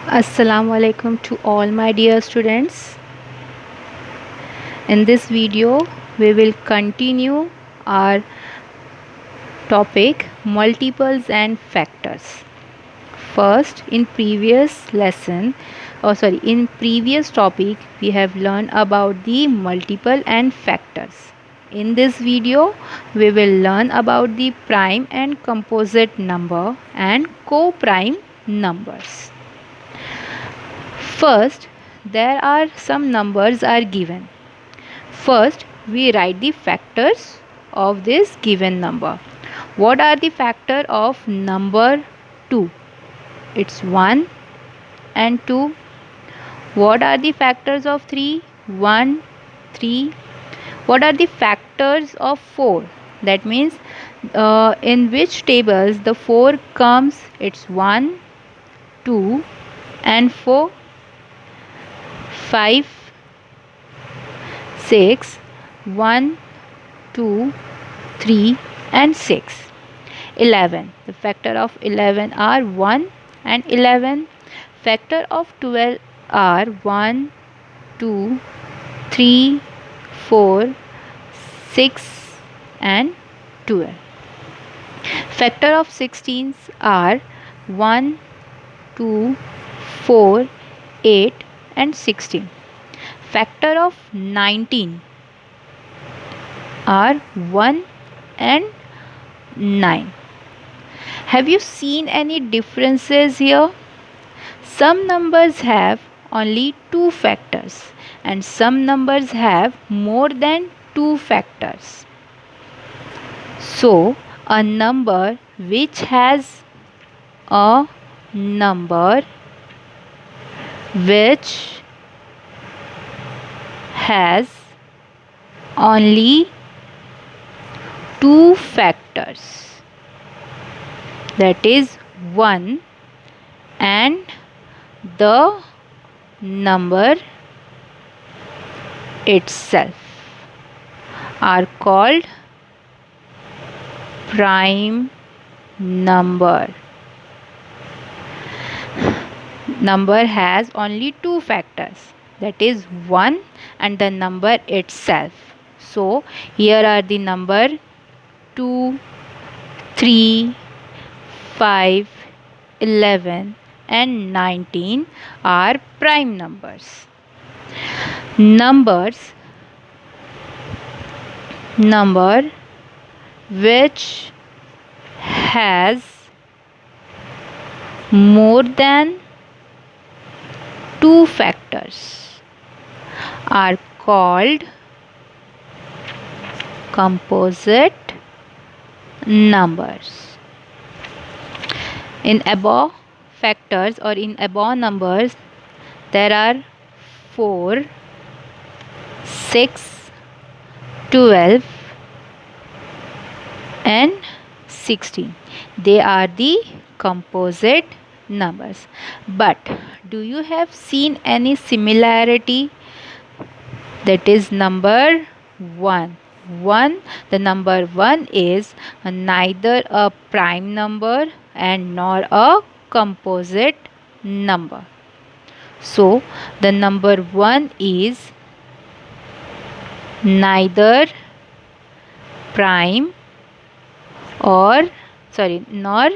Assalamu alaikum to all my dear students. In this video, we will continue our topic multiples and factors. First, in previous topic, we have learned about the multiple and factors. In this video, we will learn about the prime and composite number and co-prime numbers. First, there are some numbers are given. First, we write the factors of this given number. What are the factor of number 2? It's 1 and 2. What are the factors of 3? 1, 3. What are the factors of 4? That means in which tables the 4 comes? It's 1, 2 and 4. 5, 6, 1, 2, 3 and 6. 11. The factor of 11 are 1 and 11. Factor of 12 are 1, 2, 3, 4, 6 and 12. Factor of 16 are 1, 2, 4, 8 and 16. Factor of 19 are 1 and 9. Have you seen any differences here? Some numbers have only 2 factors and some numbers have more than 2 factors. So, a number which has a number which has only 2 factors, that is 1 and the number itself, are called prime number. Number has only 2 factors, that is 1 and the number itself. So here are the number 2, 3, 5, 11 and 19 are prime numbers. Number which has more than 2 factors are called composite numbers. In above factors or in above numbers, there are 4, 6, 12 and 16. They are the composite numbers. But do you have seen any similarity? That is number 1. The number 1 is neither a prime number and nor a composite number. So the number 1 is neither prime nor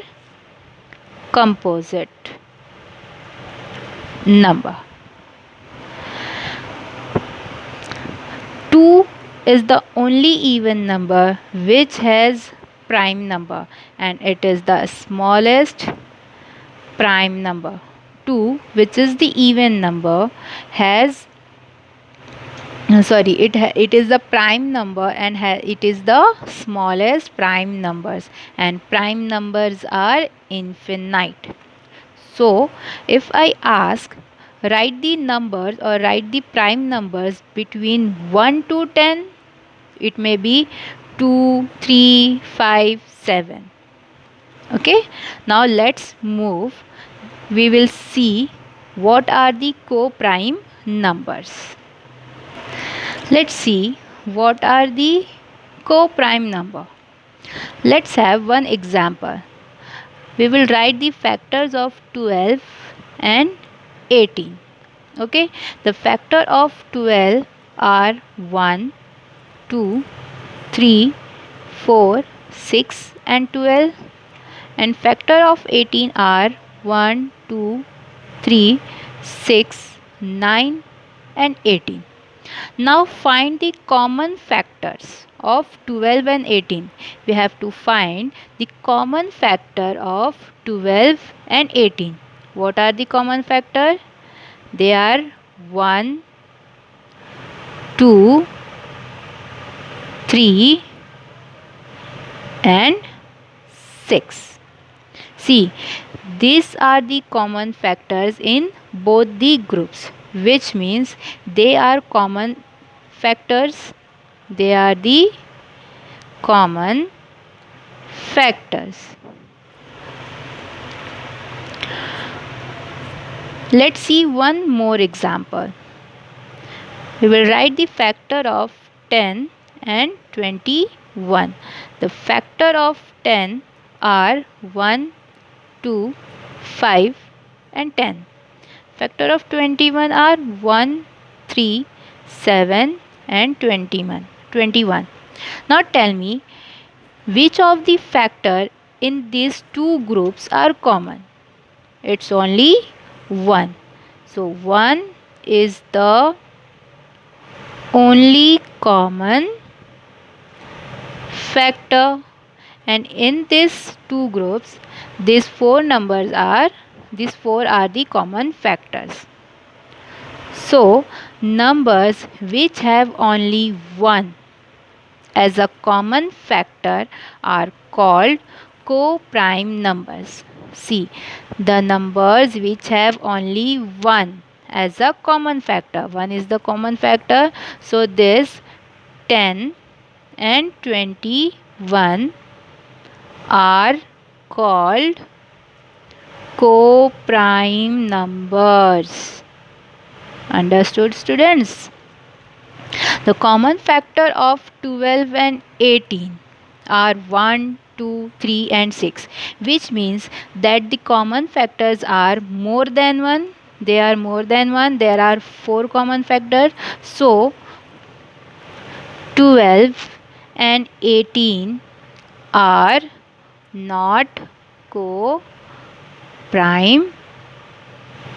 composite number. 2 is the only even number which has prime number and it is the smallest prime number. 2, which is the even number, has it is the prime number and it is the smallest prime numbers, and prime numbers are infinite. So if I ask, write the numbers or write the prime numbers between 1 to 10, it may be 2, 3, 5, 7. Okay, now let's move. We will see what are the co-prime numbers. Let's see what are the co-prime number. Let's have one example. We will write the factors of 12 and 18. Okay, the factor of 12 are 1, 2, 3, 4, 6 and 12, and factor of 18 are 1, 2, 3, 6, 9 and 18. Now find the common factors of 12 and 18. We have to find the common factor of 12 and 18. What are the common factor? They are 1, 2, 3 and 6. See, these are the common factors in both the groups, which means they are common factors. They are the common factors. Let's see one more example. We will write the factor of 10 and 21. The factor of 10 are 1, 2, 5 and 10. Factor of 21 are 1, 3, 7 and 21. Now tell me which of the factor in these two groups are common. It's only 1. So 1 is the only common factor, and in these two groups these four are the common factors. So numbers which have only 1 as a common factor are called co-prime numbers. See, the numbers which have only 1 as a common factor, 1 is the common factor, so this 10 and 21 are called co-prime numbers. Understood, students? The common factor of 12 and 18 are 1, 2, 3 and 6, which means that the common factors are more than 1. They are more than 1. There are 4 common factors. So 12 and 18 are not co-prime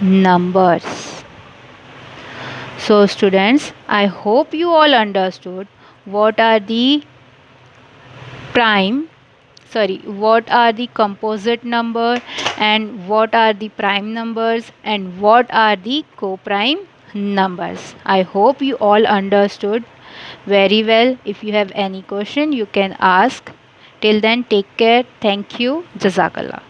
numbers. So students, I hope you all understood what are the composite number and what are the prime numbers and what are the co-prime numbers. I hope you all understood very well. If you have any question, you can ask. Till then, take care. Thank you. Jazakallah.